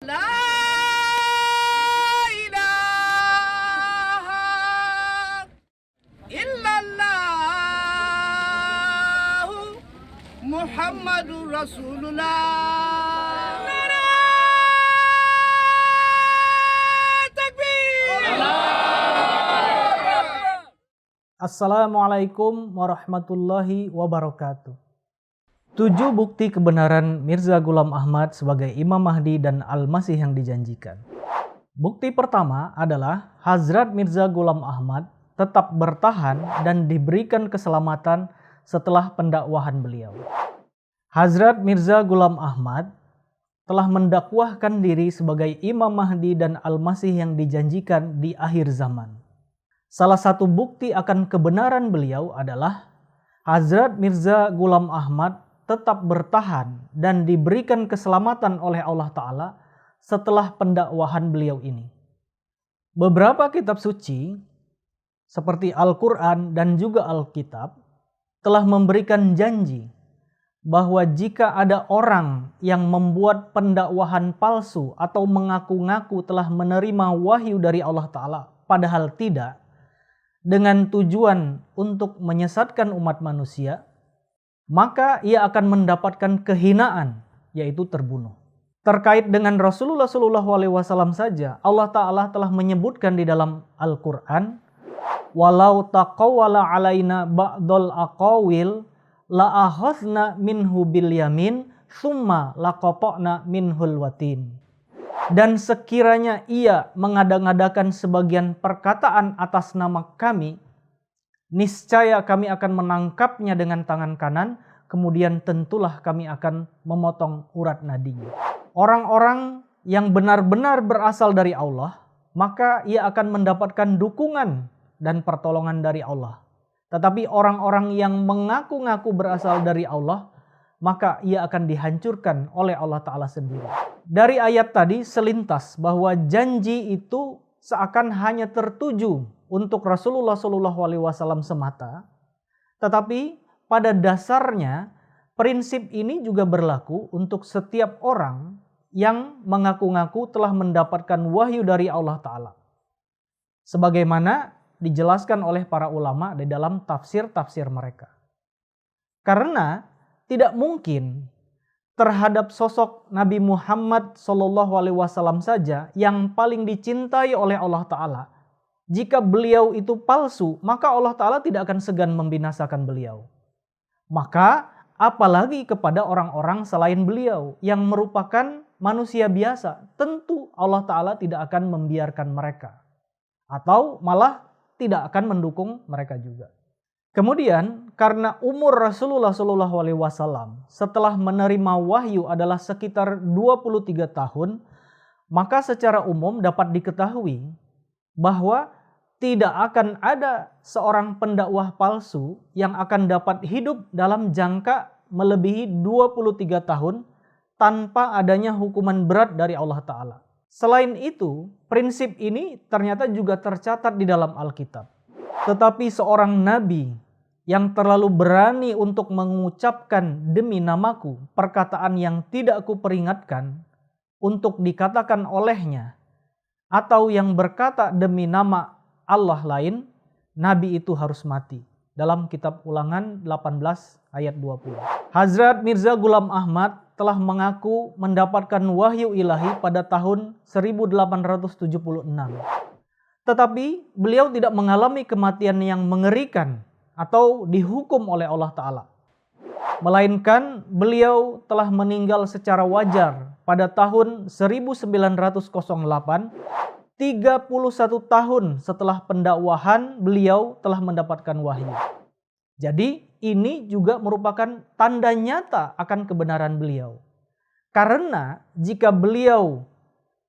La ilaha illallah Muhammadur Rasulullah. Assalamualaikum warahmatullahi wabarakatuh. 7 bukti kebenaran Mirza Ghulam Ahmad sebagai Imam Mahdi dan Al-Masih yang dijanjikan. Bukti pertama adalah Hazrat Mirza Ghulam Ahmad tetap bertahan dan diberikan keselamatan setelah pendakwahan beliau. Hazrat Mirza Ghulam Ahmad telah mendakwahkan diri sebagai Imam Mahdi dan Al-Masih yang dijanjikan di akhir zaman. Salah satu bukti akan kebenaran beliau adalah Hazrat Mirza Ghulam Ahmad tetap bertahan dan diberikan keselamatan oleh Allah Ta'ala setelah pendakwahan beliau ini. Beberapa kitab suci seperti Al-Quran dan juga Alkitab telah memberikan janji bahwa jika ada orang yang membuat pendakwahan palsu atau mengaku-ngaku telah menerima wahyu dari Allah Ta'ala padahal tidak, dengan tujuan untuk menyesatkan umat manusia, maka ia akan mendapatkan kehinaan, yaitu terbunuh. Terkait dengan Rasulullah SAW saja, Allah Ta'ala telah menyebutkan di dalam Al-Quran, walau taqawwala alaina ba'dul aqawil la'akhadna minhu bil yamin summa laqata'na minhul watin. Dan sekiranya ia mengada-ngadakan sebagian perkataan atas nama kami, niscaya kami akan menangkapnya dengan tangan kanan, kemudian tentulah kami akan memotong urat nadinya. Orang-orang yang benar-benar berasal dari Allah, maka ia akan mendapatkan dukungan dan pertolongan dari Allah. Tetapi orang-orang yang mengaku-ngaku berasal dari Allah, maka ia akan dihancurkan oleh Allah Ta'ala sendiri. Dari ayat tadi selintas bahwa janji itu seakan hanya tertuju untuk Rasulullah SAW semata, tetapi pada dasarnya prinsip ini juga berlaku untuk setiap orang yang mengaku-ngaku telah mendapatkan wahyu dari Allah Ta'ala. Sebagaimana dijelaskan oleh para ulama di dalam tafsir-tafsir mereka. Karena tidak mungkin terhadap sosok Nabi Muhammad SAW saja yang paling dicintai oleh Allah Ta'ala. Jika beliau itu palsu, maka Allah Ta'ala tidak akan segan membinasakan beliau. Maka apalagi kepada orang-orang selain beliau yang merupakan manusia biasa, tentu Allah Ta'ala tidak akan membiarkan mereka. Atau malah tidak akan mendukung mereka juga. Kemudian karena umur Rasulullah SAW setelah menerima wahyu adalah sekitar 23 tahun, maka secara umum dapat diketahui bahwa tidak akan ada seorang pendakwah palsu yang akan dapat hidup dalam jangka melebihi 23 tahun tanpa adanya hukuman berat dari Allah Ta'ala. Selain itu, prinsip ini ternyata juga tercatat di dalam Alkitab. Tetapi seorang nabi yang terlalu berani untuk mengucapkan demi namaku perkataan yang tidak kuperingatkan untuk dikatakan olehnya, atau yang berkata demi nama Allah lain, nabi itu harus mati. Dalam kitab Ulangan 18 ayat 20. Hazrat Mirza Ghulam Ahmad telah mengaku mendapatkan wahyu ilahi pada tahun 1876. Tetapi beliau tidak mengalami kematian yang mengerikan atau dihukum oleh Allah Ta'ala. Melainkan beliau telah meninggal secara wajar pada tahun 1908, 31 tahun setelah pendakwahan beliau telah mendapatkan wahyu. Jadi ini juga merupakan tanda nyata akan kebenaran beliau. Karena jika beliau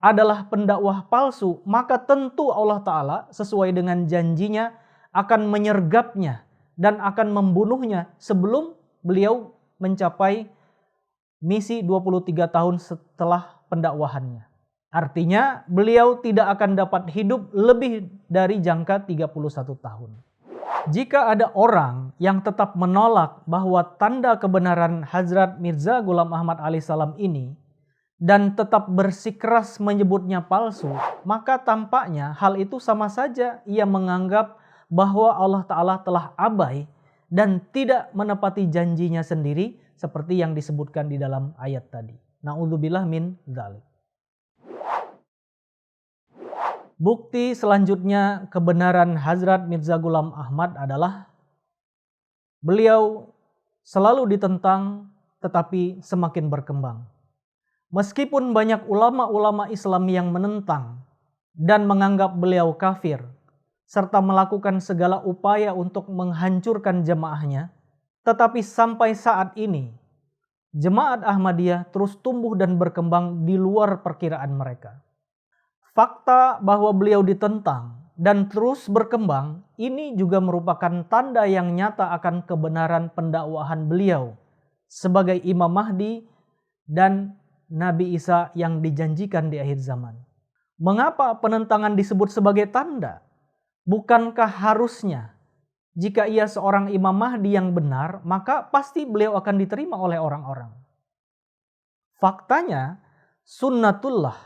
adalah pendakwah palsu, maka tentu Allah Ta'ala sesuai dengan janjinya akan menyergapnya dan akan membunuhnya sebelum beliau mencapai misi 23 tahun setelah pendakwahannya. Artinya beliau tidak akan dapat hidup lebih dari jangka 31 tahun. Jika ada orang yang tetap menolak bahwa tanda kebenaran Hazrat Mirza Ghulam Ahmad alaihissalam ini dan tetap bersikeras menyebutnya palsu, maka tampaknya hal itu sama saja ia menganggap bahwa Allah Ta'ala telah abai dan tidak menepati janjinya sendiri seperti yang disebutkan di dalam ayat tadi. Na'udzubillah min dzalik. Bukti selanjutnya kebenaran Hazrat Mirza Ghulam Ahmad adalah beliau selalu ditentang tetapi semakin berkembang. Meskipun banyak ulama-ulama Islam yang menentang dan menganggap beliau kafir, serta melakukan segala upaya untuk menghancurkan jemaahnya, tetapi sampai saat ini, Jemaat Ahmadiyah terus tumbuh dan berkembang di luar perkiraan mereka. Fakta bahwa beliau ditentang dan terus berkembang, ini juga merupakan tanda yang nyata akan kebenaran pendakwahan beliau sebagai Imam Mahdi dan Nabi Isa yang dijanjikan di akhir zaman. Mengapa penentangan disebut sebagai tanda? Bukankah harusnya jika ia seorang Imam Mahdi yang benar, maka pasti beliau akan diterima oleh orang-orang? Faktanya, sunnatullah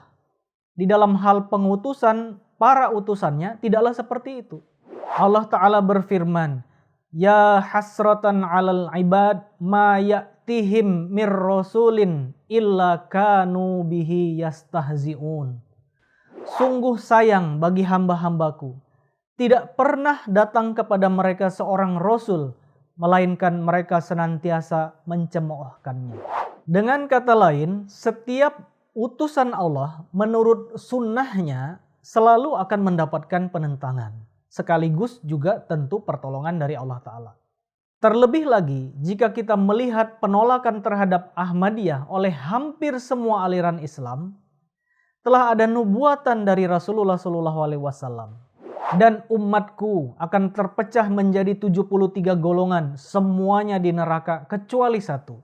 di dalam hal pengutusan para utusannya tidaklah seperti itu. Allah Ta'ala berfirman, Ya hasratan alal ibad ma ya'tihim mir rasulin illa kanu bihi yastahzi'un. Sungguh sayang bagi hamba-hambaku, tidak pernah datang kepada mereka seorang rasul, melainkan mereka senantiasa mencemoohkannya. Dengan kata lain, setiap utusan Allah menurut sunnahnya selalu akan mendapatkan penentangan. Sekaligus juga tentu pertolongan dari Allah Ta'ala. Terlebih lagi jika kita melihat penolakan terhadap Ahmadiyah oleh hampir semua aliran Islam, telah ada nubuatan dari Rasulullah SAW. Dan umatku akan terpecah menjadi 73 golongan, semuanya di neraka kecuali satu.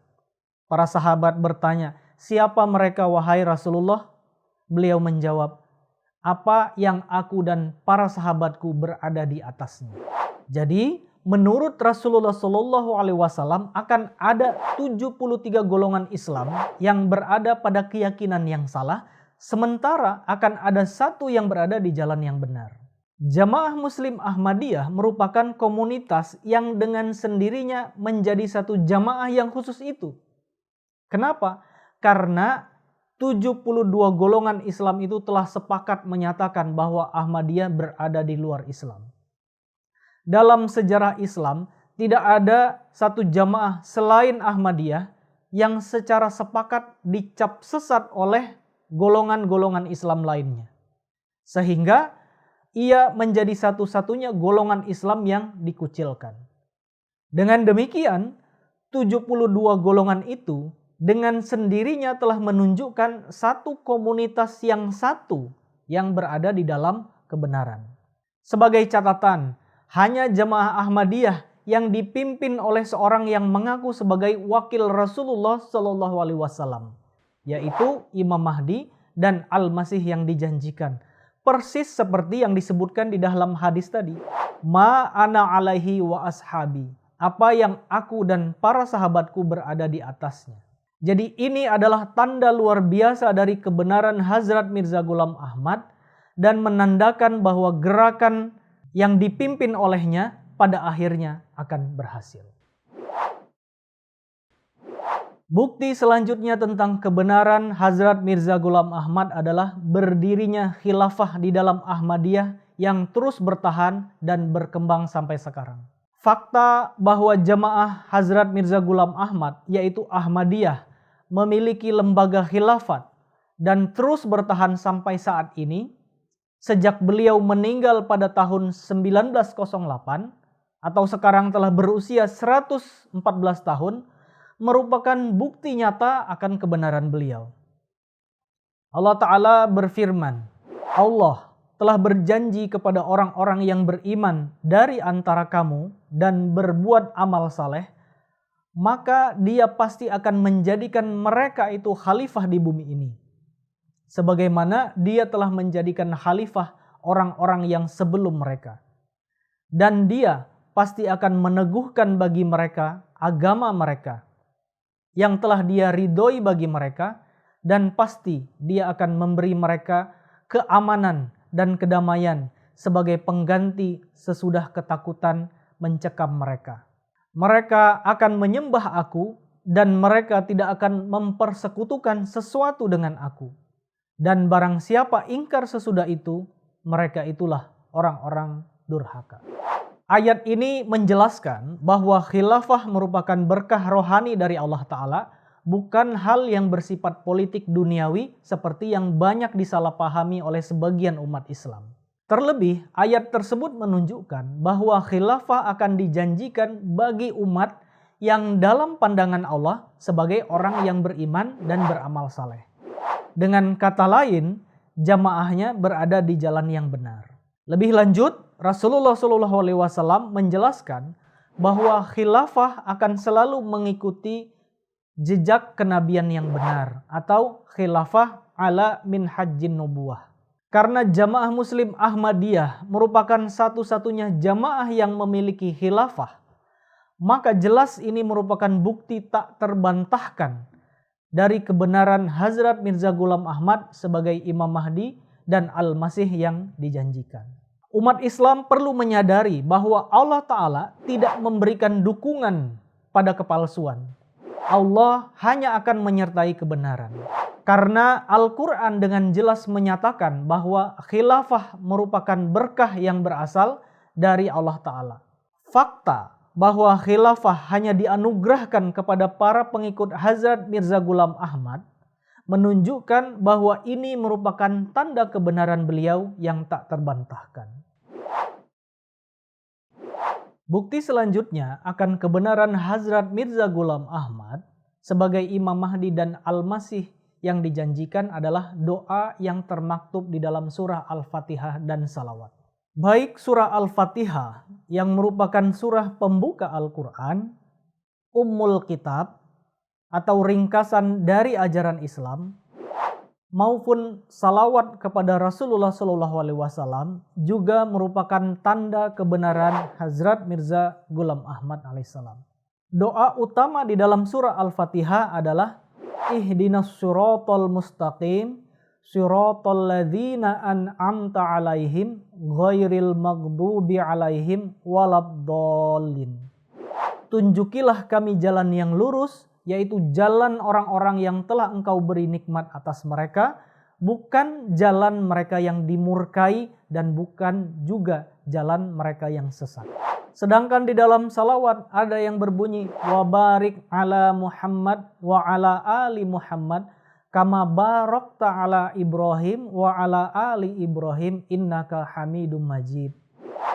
Para sahabat bertanya, siapa mereka wahai Rasulullah? Beliau menjawab, apa yang aku dan para sahabatku berada di atasnya. Jadi menurut Rasulullah SAW akan ada 73 golongan Islam yang berada pada keyakinan yang salah, sementara akan ada satu yang berada di jalan yang benar. Jamaah Muslim Ahmadiyah merupakan komunitas yang dengan sendirinya menjadi satu jamaah yang khusus itu. Kenapa? Karena 72 golongan Islam itu telah sepakat menyatakan bahwa Ahmadiyah berada di luar Islam. Dalam sejarah Islam, tidak ada satu jamaah selain Ahmadiyah yang secara sepakat dicap sesat oleh golongan-golongan Islam lainnya. Sehingga ia menjadi satu-satunya golongan Islam yang dikucilkan. Dengan demikian, 72 golongan itu dengan sendirinya telah menunjukkan satu komunitas yang satu yang berada di dalam kebenaran. Sebagai catatan, hanya jemaah Ahmadiyah yang dipimpin oleh seorang yang mengaku sebagai wakil Rasulullah SAW, yaitu Imam Mahdi dan Al-Masih yang dijanjikan. Persis seperti yang disebutkan di dalam hadis tadi. Ma ana alaihi wa ashabi. Apa yang aku dan para sahabatku berada di atasnya. Jadi ini adalah tanda luar biasa dari kebenaran Hazrat Mirza Ghulam Ahmad dan menandakan bahwa gerakan yang dipimpin olehnya pada akhirnya akan berhasil. Bukti selanjutnya tentang kebenaran Hazrat Mirza Ghulam Ahmad adalah berdirinya khilafah di dalam Ahmadiyah yang terus bertahan dan berkembang sampai sekarang. Fakta bahwa jamaah Hazrat Mirza Ghulam Ahmad yaitu Ahmadiyah memiliki lembaga khilafat dan terus bertahan sampai saat ini, sejak beliau meninggal pada tahun 1908 atau sekarang telah berusia 114 tahun, merupakan bukti nyata akan kebenaran beliau. Allah Ta'ala berfirman, Allah telah berjanji kepada orang-orang yang beriman dari antara kamu dan berbuat amal saleh, maka dia pasti akan menjadikan mereka itu khalifah di bumi ini. Sebagaimana dia telah menjadikan khalifah orang-orang yang sebelum mereka. Dan dia pasti akan meneguhkan bagi mereka agama mereka yang telah dia ridhoi bagi mereka, dan pasti Dia akan memberi mereka keamanan dan kedamaian sebagai pengganti sesudah ketakutan mencekam mereka. Mereka akan menyembah Aku dan mereka tidak akan mempersekutukan sesuatu dengan Aku. Dan barang siapa ingkar sesudah itu, mereka itulah orang-orang durhaka. Ayat ini menjelaskan bahwa khilafah merupakan berkah rohani dari Allah Ta'ala, bukan hal yang bersifat politik duniawi seperti yang banyak disalahpahami oleh sebagian umat Islam. Terlebih, ayat tersebut menunjukkan bahwa khilafah akan dijanjikan bagi umat yang dalam pandangan Allah sebagai orang yang beriman dan beramal saleh. Dengan kata lain, jamaahnya berada di jalan yang benar. Lebih lanjut, Rasulullah SAW menjelaskan bahwa khilafah akan selalu mengikuti jejak kenabian yang benar atau khilafah ala minhajin nubuwah. Karena jamaah Muslim Ahmadiyah merupakan satu-satunya jamaah yang memiliki khilafah, maka jelas ini merupakan bukti tak terbantahkan dari kebenaran Hazrat Mirza Ghulam Ahmad sebagai Imam Mahdi dan Al-Masih yang dijanjikan. Umat Islam perlu menyadari bahwa Allah Ta'ala tidak memberikan dukungan pada kepalsuan. Allah hanya akan menyertai kebenaran. Karena Al-Quran dengan jelas menyatakan bahwa khilafah merupakan berkah yang berasal dari Allah Ta'ala. Fakta bahwa khilafah hanya dianugerahkan kepada para pengikut Hazrat Mirza Ghulam Ahmad menunjukkan bahwa ini merupakan tanda kebenaran beliau yang tak terbantahkan. Bukti selanjutnya akan kebenaran Hazrat Mirza Ghulam Ahmad sebagai Imam Mahdi dan Al-Masih yang dijanjikan adalah doa yang termaktub di dalam surah Al-Fatihah dan salawat. Baik surah Al-Fatihah yang merupakan surah pembuka Al-Quran, Ummul Kitab atau ringkasan dari ajaran Islam, maupun salawat kepada Rasulullah SAW juga merupakan tanda kebenaran Hazrat Mirza Ghulam Ahmad alaihissalam. Doa utama di dalam surah Al-Fatihah adalah Ihdinas siratal mustaqim siratal ladzina an'amta alaihim ghairil maghdubi alaihim waladdallin. Tunjukilah kami jalan yang lurus, yaitu jalan orang-orang yang telah Engkau beri nikmat atas mereka, bukan jalan mereka yang dimurkai dan bukan juga jalan mereka yang sesat. Sedangkan di dalam salawat ada yang berbunyi wa barik ala Muhammad wa ala ali Muhammad kama barakta ala Ibrahim wa ala ali Ibrahim innaka Hamidum Majid.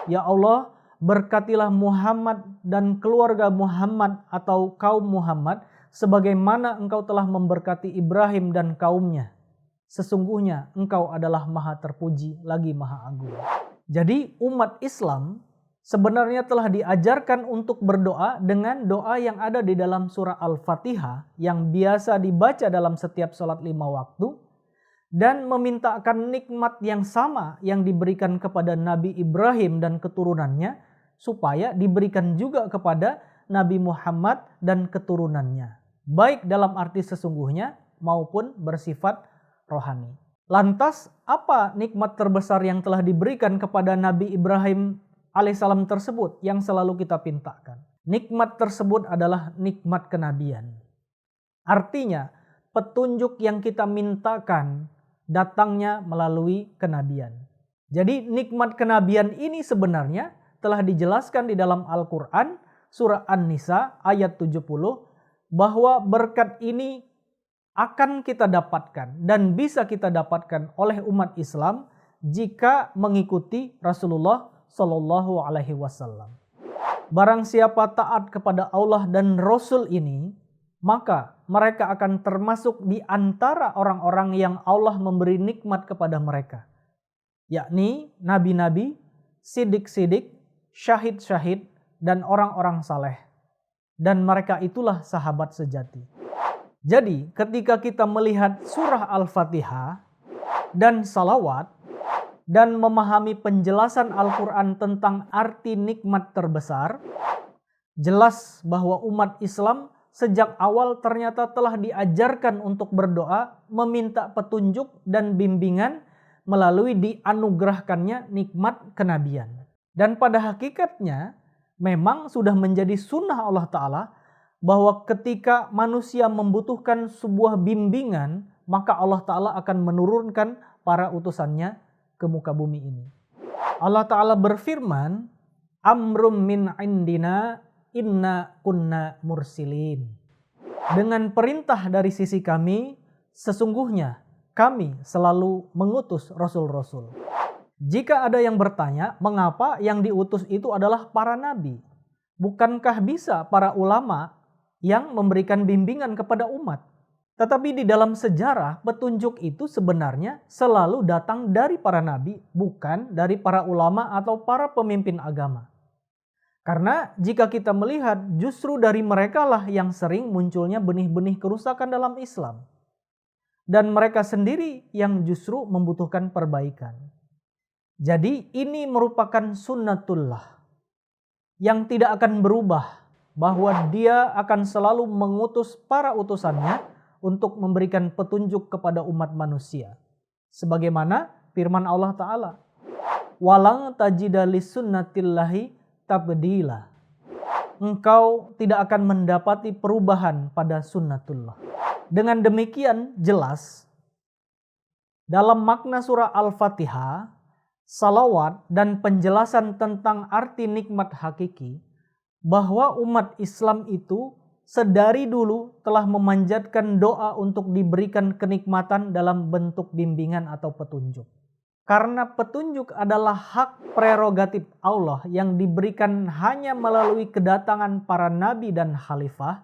Ya Allah, berkatilah Muhammad dan keluarga Muhammad atau kaum Muhammad sebagaimana Engkau telah memberkati Ibrahim dan kaumnya. Sesungguhnya Engkau adalah Maha terpuji lagi Maha agung. Jadi umat Islam sebenarnya telah diajarkan untuk berdoa dengan doa yang ada di dalam surah Al-Fatihah yang biasa dibaca dalam setiap sholat 5 waktu dan memintakan nikmat yang sama yang diberikan kepada Nabi Ibrahim dan keturunannya supaya diberikan juga kepada Nabi Muhammad dan keturunannya, baik dalam arti sesungguhnya maupun bersifat rohani. Lantas apa nikmat terbesar yang telah diberikan kepada Nabi Ibrahim alaihissalam tersebut yang selalu kita pintakan? Nikmat tersebut adalah nikmat kenabian. Artinya petunjuk yang kita mintakan datangnya melalui kenabian. Jadi nikmat kenabian ini sebenarnya telah dijelaskan di dalam Al-Quran surah An-Nisa ayat 70 bahwa berkat ini akan kita dapatkan dan bisa kita dapatkan oleh umat Islam jika mengikuti Rasulullah Sallallahu Alaihi Wasallam. Barang siapa taat kepada Allah dan Rasul ini, maka mereka akan termasuk di antara orang-orang yang Allah memberi nikmat kepada mereka, yakni nabi-nabi, sidik-sidik, syahid-syahid, dan orang-orang saleh. Dan mereka itulah sahabat sejati. Jadi ketika kita melihat surah Al-Fatihah dan salawat dan memahami penjelasan Al-Quran tentang arti nikmat terbesar, jelas bahwa umat Islam sejak awal ternyata telah diajarkan untuk berdoa, meminta petunjuk dan bimbingan melalui dianugerahkannya nikmat kenabian. Dan pada hakikatnya memang sudah menjadi sunnah Allah Ta'ala bahwa ketika manusia membutuhkan sebuah bimbingan, maka Allah Ta'ala akan menurunkan para utusannya ke muka bumi ini. Allah Ta'ala berfirman, amrum min indina inna kunna mursilin. Dengan perintah dari sisi kami, sesungguhnya kami selalu mengutus rasul-rasul. Jika ada yang bertanya, mengapa yang diutus itu adalah para nabi? Bukankah bisa para ulama yang memberikan bimbingan kepada umat? Tetapi di dalam sejarah, petunjuk itu sebenarnya selalu datang dari para nabi, bukan dari para ulama atau para pemimpin agama. Karena jika kita melihat, justru dari merekalah yang sering munculnya benih-benih kerusakan dalam Islam. Dan mereka sendiri yang justru membutuhkan perbaikan. Jadi ini merupakan sunnatullah yang tidak akan berubah, bahwa dia akan selalu mengutus para utusannya untuk memberikan petunjuk kepada umat manusia. Sebagaimana firman Allah Ta'ala, walang tajida lisunnatillahi tabdila. Engkau tidak akan mendapati perubahan pada sunnatullah. Dengan demikian jelas dalam makna surah Al-Fatihah, salawat dan penjelasan tentang arti nikmat hakiki, bahwa umat Islam itu sedari dulu telah memanjatkan doa untuk diberikan kenikmatan dalam bentuk bimbingan atau petunjuk. Karena petunjuk adalah hak prerogatif Allah yang diberikan hanya melalui kedatangan para nabi dan khalifah,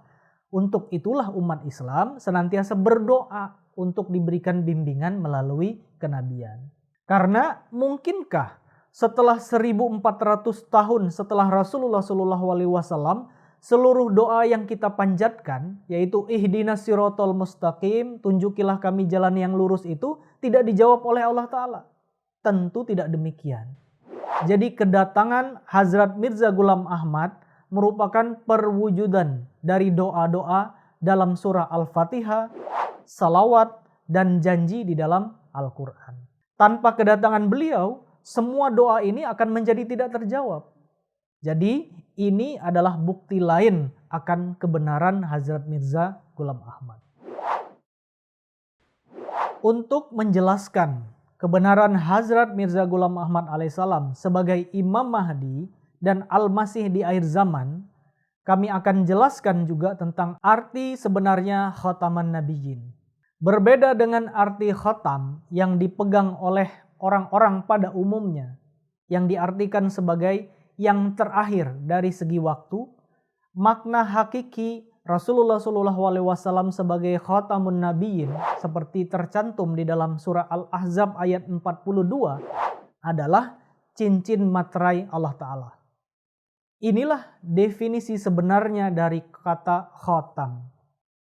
untuk itulah umat Islam senantiasa berdoa untuk diberikan bimbingan melalui kenabian. Karena mungkinkah setelah 1400 tahun setelah Rasulullah SAW, seluruh doa yang kita panjatkan, yaitu ihdinas siratal mustaqim, tunjukilah kami jalan yang lurus itu, tidak dijawab oleh Allah Ta'ala? Tentu tidak demikian. Jadi kedatangan Hazrat Mirza Ghulam Ahmad merupakan perwujudan dari doa-doa dalam surah Al-Fatihah, salawat, dan janji di dalam Al-Quran. Tanpa kedatangan beliau, semua doa ini akan menjadi tidak terjawab. Jadi ini adalah bukti lain akan kebenaran Hazrat Mirza Ghulam Ahmad. Untuk menjelaskan kebenaran Hazrat Mirza Ghulam Ahmad alaihissalam sebagai Imam Mahdi dan Al-Masih di akhir zaman, kami akan jelaskan juga tentang arti sebenarnya Khataman Nabiyyin. Berbeda dengan arti khatam yang dipegang oleh orang-orang pada umumnya, yang diartikan sebagai yang terakhir dari segi waktu, makna hakiki Rasulullah SAW sebagai Khatamun Nabiyyin seperti tercantum di dalam surah Al-Ahzab ayat 42 adalah cincin materai Allah Ta'ala. Inilah definisi sebenarnya dari kata khatam.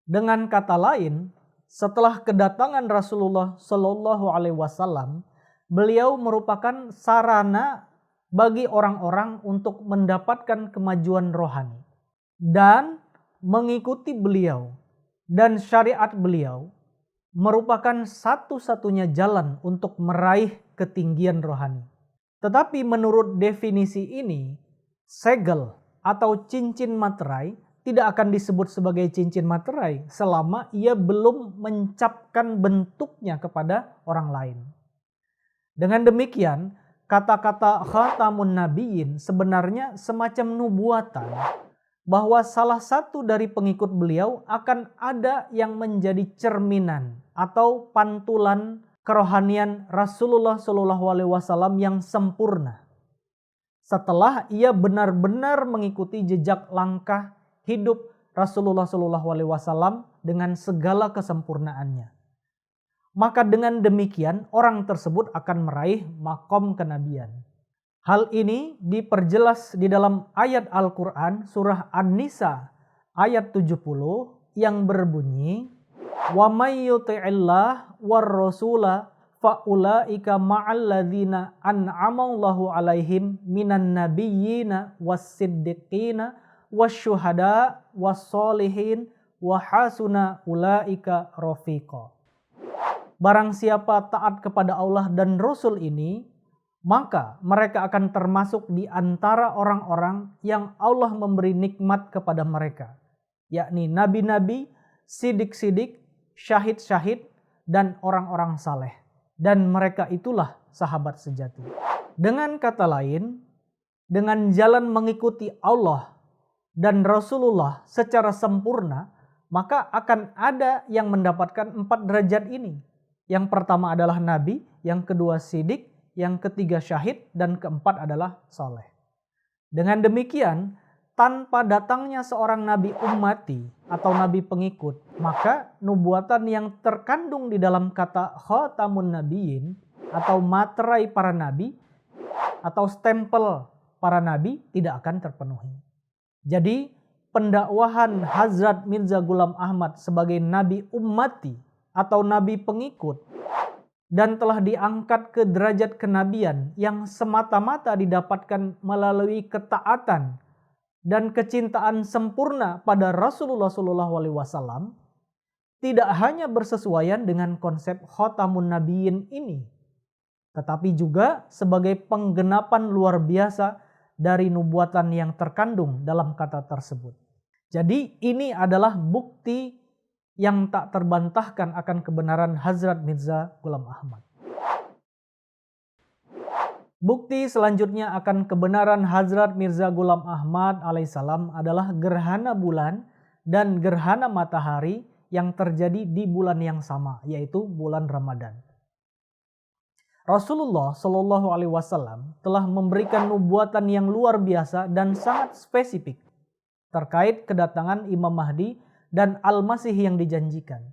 Dengan kata lain, setelah kedatangan Rasulullah SAW, beliau merupakan sarana bagi orang-orang untuk mendapatkan kemajuan rohani. Dan mengikuti beliau dan syariat beliau merupakan satu-satunya jalan untuk meraih ketinggian rohani. Tetapi menurut definisi ini, segel atau cincin materai tidak akan disebut sebagai cincin materai selama ia belum mencapkan bentuknya kepada orang lain. Dengan demikian, kata-kata Khatamun Nabiyyin sebenarnya semacam nubuatan bahwa salah satu dari pengikut beliau akan ada yang menjadi cerminan atau pantulan kerohanian Rasulullah SAW yang sempurna. Setelah ia benar-benar mengikuti jejak langkah hidup Rasulullah SAW dengan segala kesempurnaannya. Maka dengan demikian orang tersebut akan meraih makom kenabian. Hal ini diperjelas di dalam ayat Al-Quran surah An-Nisa ayat 70 yang berbunyi, wa may yuti'illah war rasula fa ulaika ma'al ladzina an'amallahu alaihim minan nabiyyina was siddiqina wasyuhada wassolihin wa hasuna ulaika rafiqa. Barang siapa taat kepada Allah dan Rasul ini, maka mereka akan termasuk di antara orang-orang yang Allah memberi nikmat kepada mereka, yakni nabi-nabi, sidik-sidik, syahid-syahid, dan orang-orang saleh. Dan mereka itulah sahabat sejati. Dengan kata lain, dengan jalan mengikuti Allah dan Rasulullah secara sempurna, maka akan ada yang mendapatkan 4 derajat ini. Yang pertama adalah nabi, yang kedua sidik, yang ketiga syahid, dan keempat adalah saleh. Dengan demikian, tanpa datangnya seorang nabi ummati atau nabi pengikut, maka nubuatan yang terkandung di dalam kata khatamun nabiyyin atau materai para nabi atau stempel para nabi tidak akan terpenuhi. Jadi pendakwahan Hazrat Mirza Ghulam Ahmad sebagai nabi ummati atau nabi pengikut dan telah diangkat ke derajat kenabian yang semata-mata didapatkan melalui ketaatan dan kecintaan sempurna pada Rasulullah SAW tidak hanya bersesuaian dengan konsep khotamun nabiyyin ini, tetapi juga sebagai penggenapan luar biasa dari nubuatan yang terkandung dalam kata tersebut. Jadi ini adalah bukti yang tak terbantahkan akan kebenaran Hazrat Mirza Ghulam Ahmad. Bukti selanjutnya akan kebenaran Hazrat Mirza Ghulam Ahmad alaihissalam adalah gerhana bulan dan gerhana matahari yang terjadi di bulan yang sama, yaitu bulan Ramadan. Rasulullah Shallallahu Alaihi Wasallam telah memberikan nubuatan yang luar biasa dan sangat spesifik terkait kedatangan Imam Mahdi dan Al-Masih yang dijanjikan,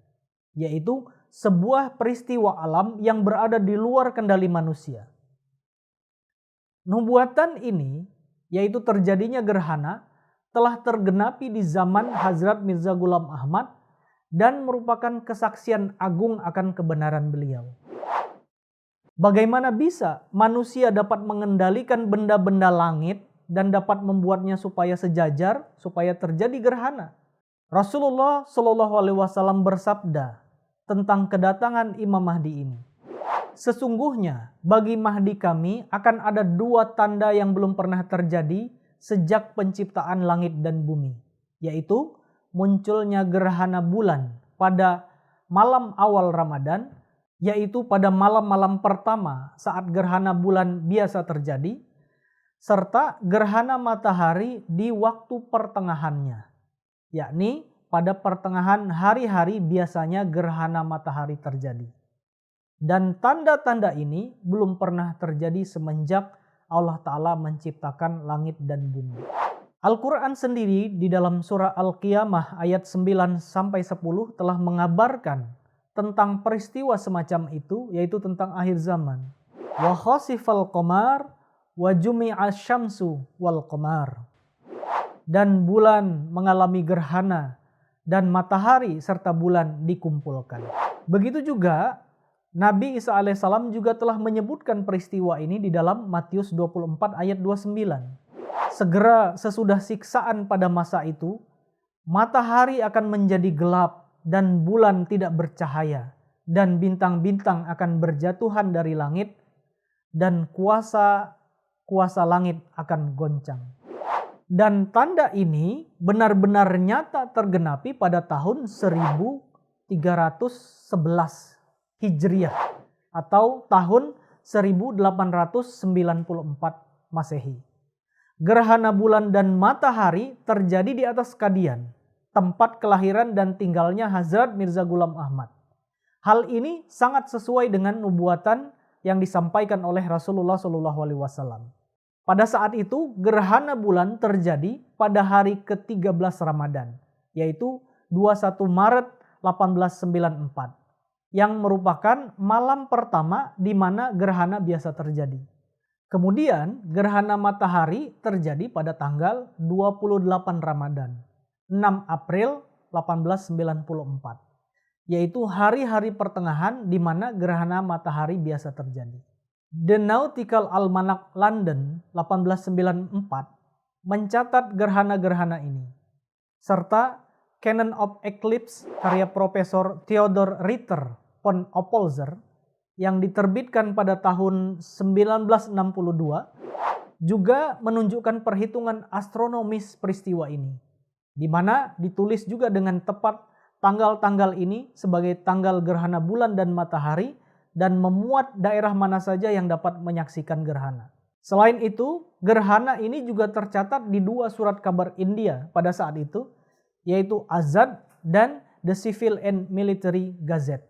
yaitu sebuah peristiwa alam yang berada di luar kendali manusia. Nubuatan ini, yaitu terjadinya gerhana, telah tergenapi di zaman Hazrat Mirza Ghulam Ahmad dan merupakan kesaksian agung akan kebenaran beliau. Bagaimana bisa manusia dapat mengendalikan benda-benda langit dan dapat membuatnya supaya sejajar, supaya terjadi gerhana? Rasulullah Shallallahu Alaihi Wasallam bersabda tentang kedatangan Imam Mahdi ini. Sesungguhnya bagi Mahdi kami akan ada 2 tanda yang belum pernah terjadi sejak penciptaan langit dan bumi, yaitu munculnya gerhana bulan pada malam awal Ramadan, yaitu pada malam-malam pertama saat gerhana bulan biasa terjadi, serta gerhana matahari di waktu pertengahannya, yakni pada pertengahan hari-hari biasanya gerhana matahari terjadi. Dan tanda-tanda ini belum pernah terjadi semenjak Allah Ta'ala menciptakan langit dan bumi. Al-Quran sendiri di dalam surah Al-Qiyamah ayat 9-10 telah mengabarkan tentang peristiwa semacam itu, yaitu tentang akhir zaman. Wa khasifal qamar wa jumi'a syamsu wal qamar. Dan bulan mengalami gerhana dan matahari serta bulan dikumpulkan. Begitu juga Nabi Isa alaihissalam juga telah menyebutkan peristiwa ini di dalam Matius 24 ayat 29. Segera sesudah siksaan pada masa itu, matahari akan menjadi gelap dan bulan tidak bercahaya, dan bintang-bintang akan berjatuhan dari langit, dan kuasa langit akan goncang. Dan tanda ini benar-benar nyata tergenapi pada tahun 1311 Hijriah atau tahun 1894 Masehi. Gerhana bulan dan matahari terjadi di atas Kadian, tempat kelahiran dan tinggalnya Hazrat Mirza Ghulam Ahmad. Hal ini sangat sesuai dengan nubuatan yang disampaikan oleh Rasulullah SAW. Pada saat itu gerhana bulan terjadi pada hari ke-13 Ramadan, yaitu 21 Maret 1894. Yang merupakan malam pertama di mana gerhana biasa terjadi. Kemudian gerhana matahari terjadi pada tanggal 28 Ramadan, 6 April 1894, yaitu hari-hari pertengahan di mana gerhana matahari biasa terjadi. The Nautical Almanac London 1894 mencatat gerhana-gerhana ini, serta Canon of Eclipse karya Profesor Theodor Ritter von Oppolzer yang diterbitkan pada tahun 1962 juga menunjukkan perhitungan astronomis peristiwa ini, di mana ditulis juga dengan tepat tanggal-tanggal ini sebagai tanggal gerhana bulan dan matahari dan memuat daerah mana saja yang dapat menyaksikan gerhana. Selain itu, gerhana ini juga tercatat di 2 surat kabar India pada saat itu, yaitu Azad dan The Civil and Military Gazette.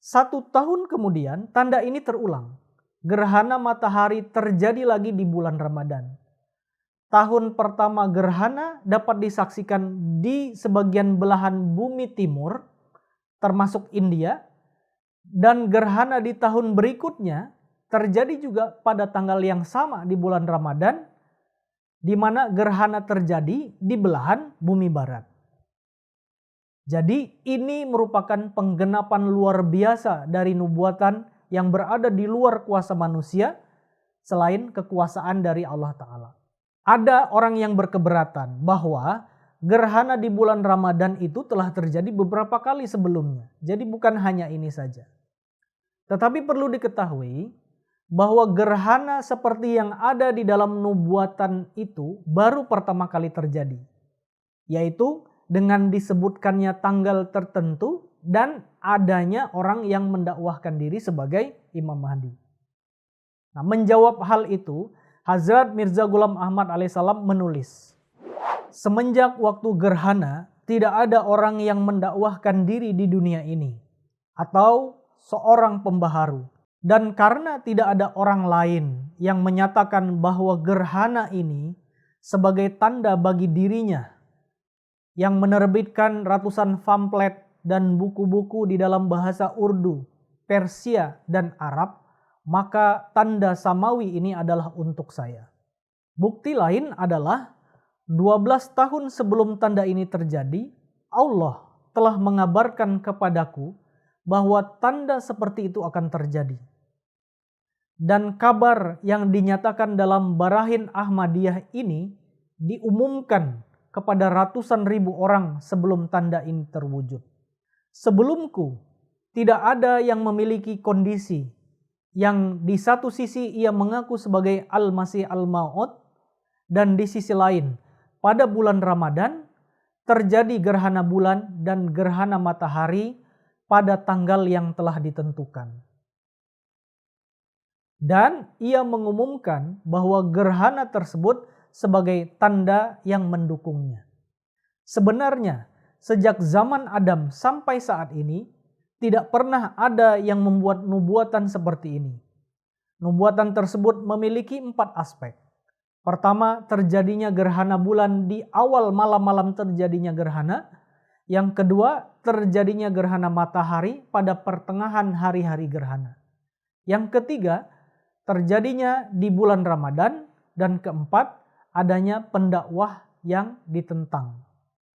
1 tahun kemudian, tanda ini terulang. Gerhana matahari terjadi lagi di bulan Ramadan. Tahun pertama gerhana dapat disaksikan di sebagian belahan bumi timur, termasuk India, dan gerhana di tahun berikutnya terjadi juga pada tanggal yang sama di bulan Ramadan, di mana gerhana terjadi di belahan bumi barat. Jadi ini merupakan penggenapan luar biasa dari nubuatan yang berada di luar kuasa manusia selain kekuasaan dari Allah Ta'ala. Ada orang yang berkeberatan bahwa gerhana di bulan Ramadan itu telah terjadi beberapa kali sebelumnya. Jadi bukan hanya ini saja. Tetapi perlu diketahui bahwa gerhana seperti yang ada di dalam nubuatan itu baru pertama kali terjadi. Yaitu dengan disebutkannya tanggal tertentu dan adanya orang yang mendakwahkan diri sebagai Imam Mahdi. Nah, menjawab hal itu, Hazrat Mirza Ghulam Ahmad alaihissalam menulis, semenjak waktu gerhana tidak ada orang yang mendakwahkan diri di dunia ini atau seorang pembaharu. Dan karena tidak ada orang lain yang menyatakan bahwa gerhana ini sebagai tanda bagi dirinya, yang menerbitkan ratusan pamflet dan buku-buku di dalam bahasa Urdu, Persia, dan Arab, maka tanda samawi ini adalah untuk saya. Bukti lain adalah 12 tahun sebelum tanda ini terjadi, Allah telah mengabarkan kepadaku bahwa tanda seperti itu akan terjadi. Dan kabar yang dinyatakan dalam Barahin Ahmadiyah ini diumumkan kepada ratusan ribu orang sebelum tanda ini terwujud. Sebelumku, tidak ada yang memiliki kondisi yang di satu sisi ia mengaku sebagai Al-Masih Al-Maud, dan di sisi lain, pada bulan Ramadan, terjadi gerhana bulan dan gerhana matahari pada tanggal yang telah ditentukan. Dan ia mengumumkan bahwa gerhana tersebut sebagai tanda yang mendukungnya. Sebenarnya, sejak zaman Adam sampai saat ini, tidak pernah ada yang membuat nubuatan seperti ini. Nubuatan tersebut memiliki 4 aspek. Pertama, terjadinya gerhana bulan di awal malam-malam terjadinya gerhana. Yang kedua, terjadinya gerhana matahari pada pertengahan hari-hari gerhana. Yang ketiga, terjadinya di bulan Ramadan. Dan keempat, adanya pendakwah yang ditentang.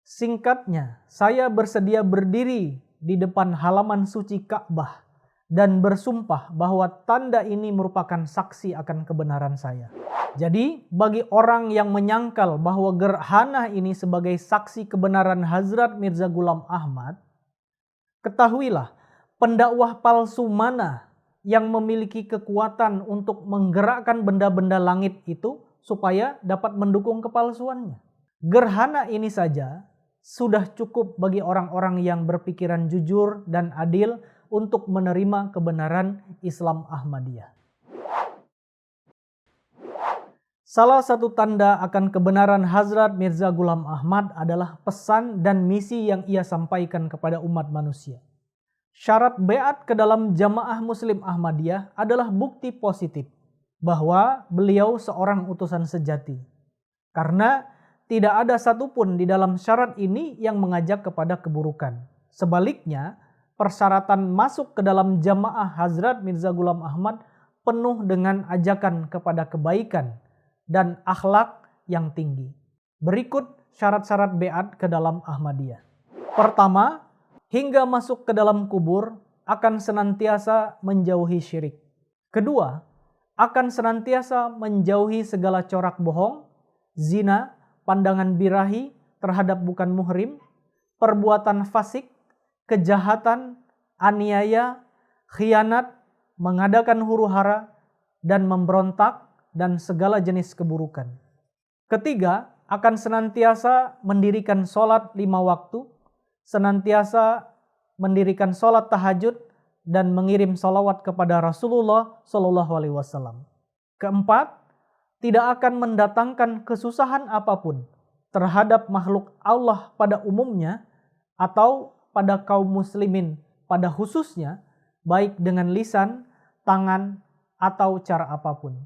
Singkatnya, saya bersedia berdiri di depan halaman suci Ka'bah dan bersumpah bahwa tanda ini merupakan saksi akan kebenaran saya. Jadi, bagi orang yang menyangkal bahwa gerhana ini sebagai saksi kebenaran Hazrat Mirza Ghulam Ahmad, ketahuilah pendakwah palsu mana yang memiliki kekuatan untuk menggerakkan benda-benda langit itu supaya dapat mendukung kepalsuannya. Gerhana ini saja sudah cukup bagi orang-orang yang berpikiran jujur dan adil untuk menerima kebenaran Islam Ahmadiyah. Salah satu tanda akan kebenaran Hazrat Mirza Ghulam Ahmad adalah pesan dan misi yang ia sampaikan kepada umat manusia. Syarat beat ke dalam jamaah Muslim Ahmadiyah adalah bukti positif bahwa beliau seorang utusan sejati. Karena tidak ada satupun di dalam syarat ini yang mengajak kepada keburukan. Sebaliknya, persyaratan masuk ke dalam jamaah Hazrat Mirza Ghulam Ahmad penuh dengan ajakan kepada kebaikan dan akhlak yang tinggi. Berikut syarat-syarat beat ke dalam Ahmadiyah. Pertama, hingga masuk ke dalam kubur akan senantiasa menjauhi syirik. Kedua, akan senantiasa menjauhi segala corak bohong, zina, pandangan birahi terhadap bukan muhrim, perbuatan fasik, kejahatan, aniaya, khianat, mengadakan huru-hara, dan memberontak, dan segala jenis keburukan. Ketiga, akan senantiasa mendirikan sholat 5 waktu, senantiasa mendirikan sholat tahajud, dan mengirim sholawat kepada Rasulullah SAW. Keempat, tidak akan mendatangkan kesusahan apapun terhadap makhluk Allah pada umumnya atau pada kaum muslimin pada khususnya, baik dengan lisan, tangan, atau cara apapun.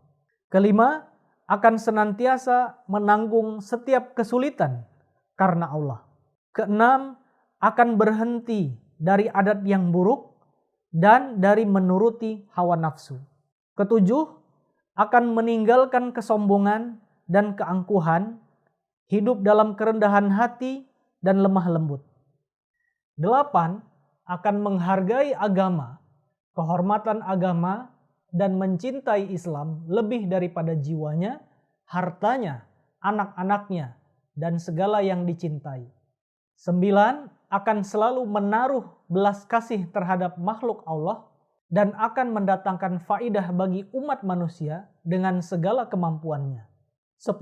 Kelima, akan senantiasa menanggung setiap kesulitan karena Allah. Keenam, akan berhenti dari adat yang buruk dan dari menuruti hawa nafsu. Ketujuh, akan meninggalkan kesombongan dan keangkuhan, hidup dalam kerendahan hati dan lemah lembut. 8. Akan menghargai agama, kehormatan agama, dan mencintai Islam lebih daripada jiwanya, hartanya, anak-anaknya, dan segala yang dicintai. 9. Akan selalu menaruh belas kasih terhadap makhluk Allah dan akan mendatangkan faidah bagi umat manusia dengan segala kemampuannya. 10.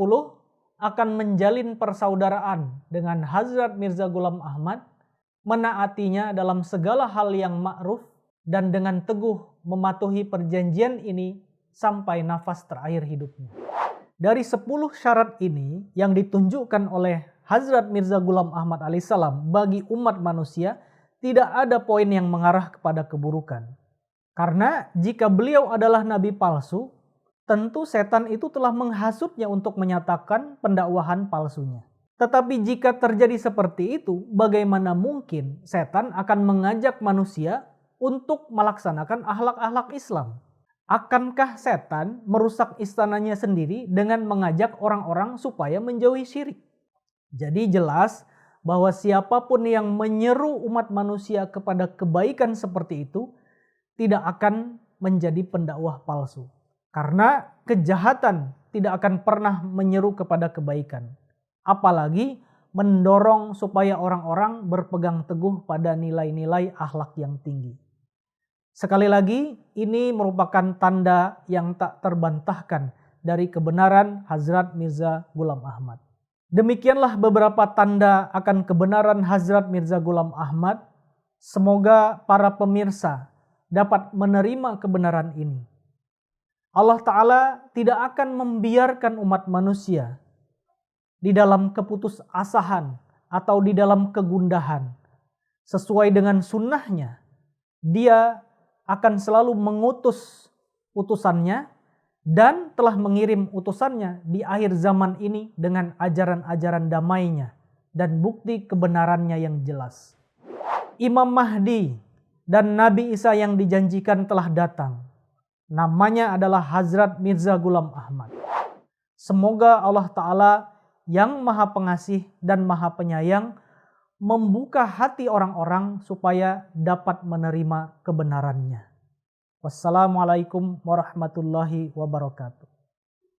Akan menjalin persaudaraan dengan Hazrat Mirza Ghulam Ahmad, menaatinya dalam segala hal yang ma'ruf, dan dengan teguh mematuhi perjanjian ini sampai nafas terakhir hidupnya. Dari 10 syarat ini yang ditunjukkan oleh Hazrat Mirza Ghulam Ahmad alaihissalam bagi umat manusia, tidak ada poin yang mengarah kepada keburukan. Karena jika beliau adalah nabi palsu, tentu setan itu telah menghasutnya untuk menyatakan pendakwahan palsunya. Tetapi jika terjadi seperti itu, bagaimana mungkin setan akan mengajak manusia untuk melaksanakan akhlak-akhlak Islam? Akankah setan merusak istananya sendiri dengan mengajak orang-orang supaya menjauhi syirik? Jadi jelas bahwa siapapun yang menyeru umat manusia kepada kebaikan seperti itu tidak akan menjadi pendakwah palsu. Karena kejahatan tidak akan pernah menyeru kepada kebaikan. Apalagi mendorong supaya orang-orang berpegang teguh pada nilai-nilai akhlak yang tinggi. Sekali lagi, ini merupakan tanda yang tak terbantahkan dari kebenaran Hazrat Mirza Ghulam Ahmad. Demikianlah beberapa tanda akan kebenaran Hazrat Mirza Ghulam Ahmad. Semoga para pemirsa dapat menerima kebenaran ini. Allah Ta'ala tidak akan membiarkan umat manusia di dalam keputusasahan atau di dalam kegundahan. Sesuai dengan sunnahnya, Dia akan selalu mengutus utusannya dan telah mengirim utusannya di akhir zaman ini dengan ajaran-ajaran damainya dan bukti kebenarannya yang jelas. Imam Mahdi dan Nabi Isa yang dijanjikan telah datang. Namanya adalah Hazrat Mirza Ghulam Ahmad. Semoga Allah Ta'ala yang Maha Pengasih dan Maha Penyayang membuka hati orang-orang supaya dapat menerima kebenarannya. Wassalamualaikum warahmatullahi wabarakatuh.